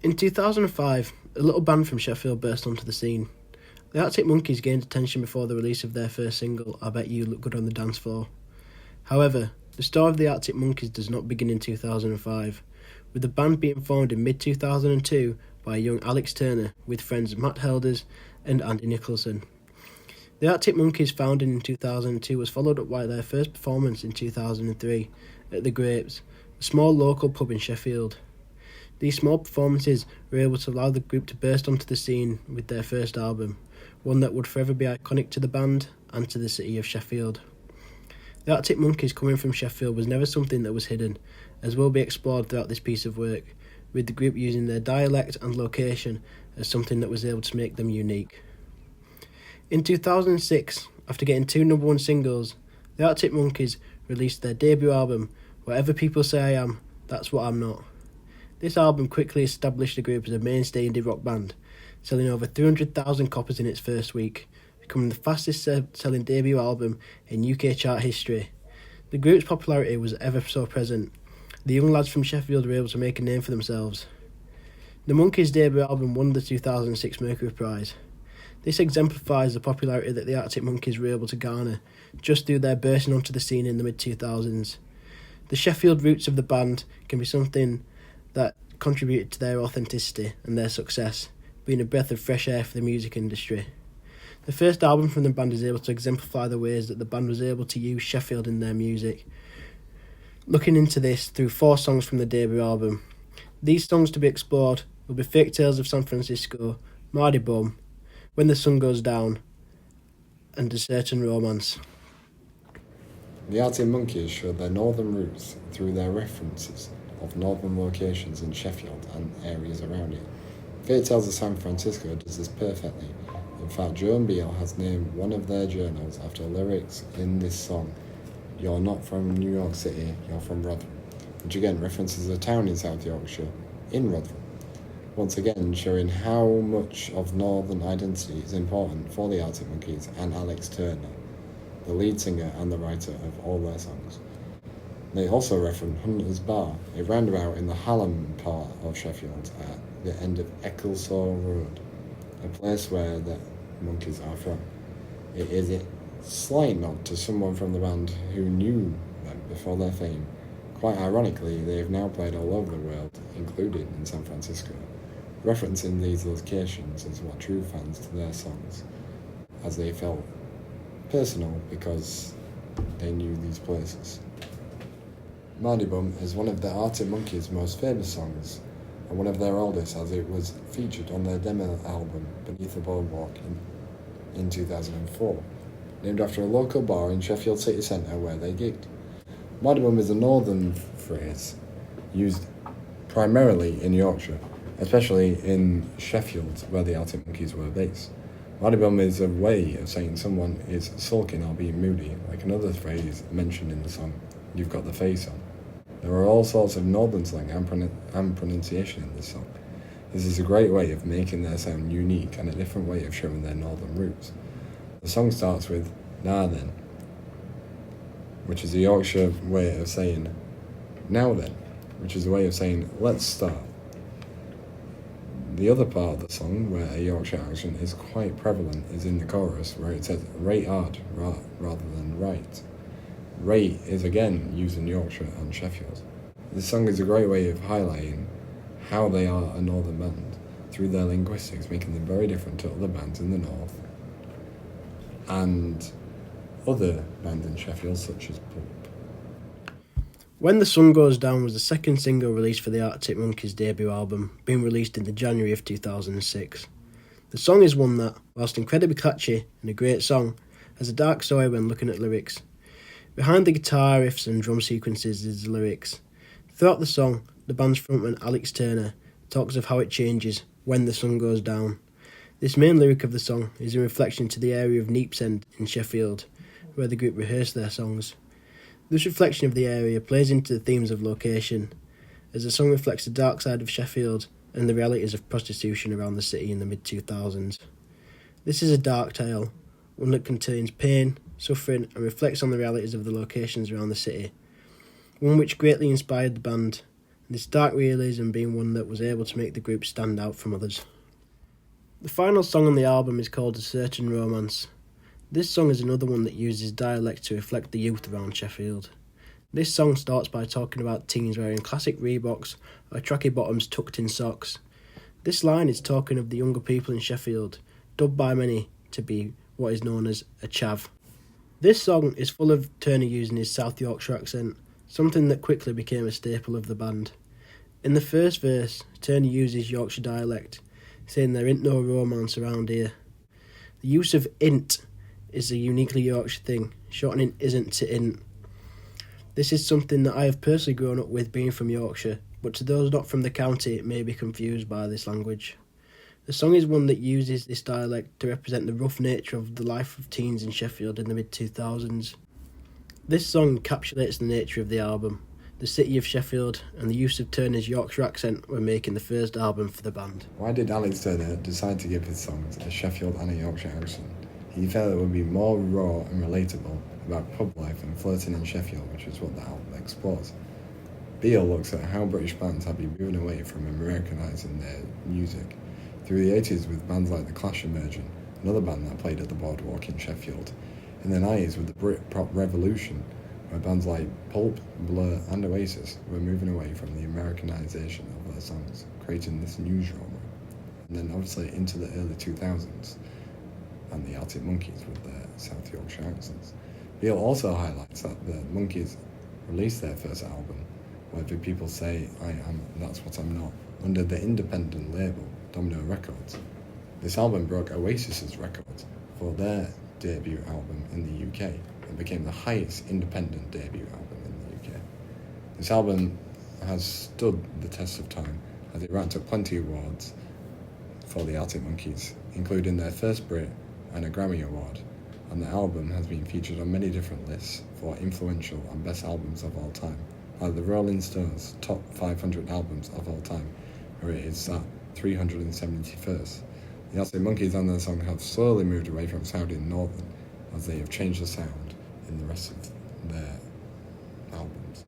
In 2005, a little band from Sheffield burst onto the scene. The Arctic Monkeys gained attention before the release of their first single, I Bet You Look Good on the Dance Floor. However, the story of the Arctic Monkeys does not begin in 2005, with the band being formed in mid-2002 by young Alex Turner with friends Matt Helders and Andy Nicholson. The Arctic Monkeys, founded in 2002, was followed up by their first performance in 2003 at The Grapes, a small local pub in Sheffield. These small performances were able to allow the group to burst onto the scene with their first album, one that would forever be iconic to the band and to the city of Sheffield. The Arctic Monkeys coming from Sheffield was never something that was hidden, as will be explored throughout this piece of work, with the group using their dialect and location as something that was able to make them unique. In 2006, after getting 2 number 1 singles, the Arctic Monkeys released their debut album, Whatever People Say I Am, That's What I'm Not. This album quickly established the group as a mainstay indie rock band, selling over 300,000 copies in its first week, becoming the fastest selling debut album in UK chart history. The group's popularity was ever so present. The young lads from Sheffield were able to make a name for themselves. The Monkeys' debut album won the 2006 Mercury Prize. This exemplifies the popularity that the Arctic Monkeys were able to garner just through their bursting onto the scene in the mid-2000s. The Sheffield roots of the band can be something that contributed to their authenticity and their success, being a breath of fresh air for the music industry. The first album from the band is able to exemplify the ways that the band was able to use Sheffield in their music. Looking into this through 4 songs from the debut album. These songs to be explored will be Fake Tales of San Francisco, Mardy Bum, When the Sun Goes Down, and A Certain Romance. The Arctic Monkeys showed their northern roots through their references of northern locations in Sheffield and areas around it. Fake Tales of San Francisco does this perfectly. In fact, Joan Beale has named one of their journals after lyrics in this song, You're not from New York City, you're from Rotherham, which again references a town in South Yorkshire, in Rotherham. Once again showing how much of northern identity is important for the Arctic Monkeys and Alex Turner, the lead singer and the writer of all their songs. They also reference Hunter's Bar, a roundabout in the Hallam part of Sheffield at the end of Ecclesall Road, a place where the Monkeys are from. It is a slight nod to someone from the band who knew them before their fame. Quite ironically, they have now played all over the world, including in San Francisco. Referencing these locations is what drew fans to their songs, as they felt personal because they knew these places. Mardy Bum is one of the Arctic Monkeys' most famous songs, and one of their oldest, as it was featured on their demo album Beneath the Boardwalk in 2004, named after a local bar in Sheffield city centre where they gigged. Mardy Bum is a northern phrase used primarily in Yorkshire, especially in Sheffield where the Arctic Monkeys were based. Mardy Bum is a way of saying someone is sulking or being moody, like another phrase mentioned in the song, You've Got the Face On. There are all sorts of northern slang and pronunciation in this song. This is a great way of making their sound unique and a different way of showing their northern roots. The song starts with Nah Then, which is a Yorkshire way of saying now then, which is a way of saying let's start. The other part of the song where a Yorkshire accent is quite prevalent is in the chorus, where it says rate hard rather than right. Rate is again used in Yorkshire and Sheffield. This song is a great way of highlighting how they are a northern band through their linguistics, making them very different to other bands in the north and other bands in Sheffield such as Pulp. When the Sun Goes Down was the second single released for the Arctic Monkeys' debut album, being released in the January of 2006. The song is one that, whilst incredibly catchy and a great song, has a dark story when looking at lyrics. Behind the guitar riffs and drum sequences is the lyrics. Throughout the song, the band's frontman Alex Turner talks of how it changes when the sun goes down. This main lyric of the song is a reflection to the area of Neepsend in Sheffield, where the group rehearsed their songs. This reflection of the area plays into the themes of location, as the song reflects the dark side of Sheffield and the realities of prostitution around the city in the mid-2000s. This is a dark tale, one that contains pain, suffering and reflects on the realities of the locations around the city, one which greatly inspired the band this dark realism being one that was able to make the group stand out from others. The final song on the album is called A Certain Romance. This song is another one that uses dialect to reflect the youth around Sheffield. This song starts by talking about teens wearing classic Reeboks or tracky bottoms tucked in socks. This line is talking of the younger people in Sheffield, dubbed by many to be what is known as a chav. This song is full of Turner using his South Yorkshire accent, something that quickly became a staple of the band. In the first verse, Turner uses Yorkshire dialect, saying there ain't no romance around here. The use of int is a uniquely Yorkshire thing, shortening isn't to int. This is something that I have personally grown up with being from Yorkshire, but to those not from the county it may be confused by this language. The song is one that uses this dialect to represent the rough nature of the life of teens in Sheffield in the mid-2000s. This song encapsulates the nature of the album, the city of Sheffield, and the use of Turner's Yorkshire accent when making the first album for the band. Why did Alex Turner decide to give his songs a Sheffield and a Yorkshire accent? He felt it would be more raw and relatable about pub life and flirting in Sheffield, which is what the album explores. Beale looks at how British bands have been moving away from Americanising their music. Through the 80s with bands like The Clash emerging, another band that played at the Boardwalk in Sheffield. In the 90s with the Brit-pop revolution, where bands like Pulp, Blur and Oasis were moving away from the Americanisation of their songs, creating this new genre. And then obviously into the early 2000s, and the Arctic Monkeys with their South Yorkshire accents. Beale also highlights that the Monkeys released their first album, whether people say I am, that's what I'm not, under the independent label Domino Records. This album broke Oasis's record for their debut album in the UK and became the highest independent debut album in the UK. This album has stood the test of time as it racked up plenty of awards for the Arctic Monkeys, including their first Brit and a Grammy Award, and the album has been featured on many different lists for influential and best albums of all time, like the Rolling Stones top 500 albums of all time, where it is at 371st. The Arctic Monkeys and their song have slowly moved away from sounding northern as they have changed the sound in the rest of their albums.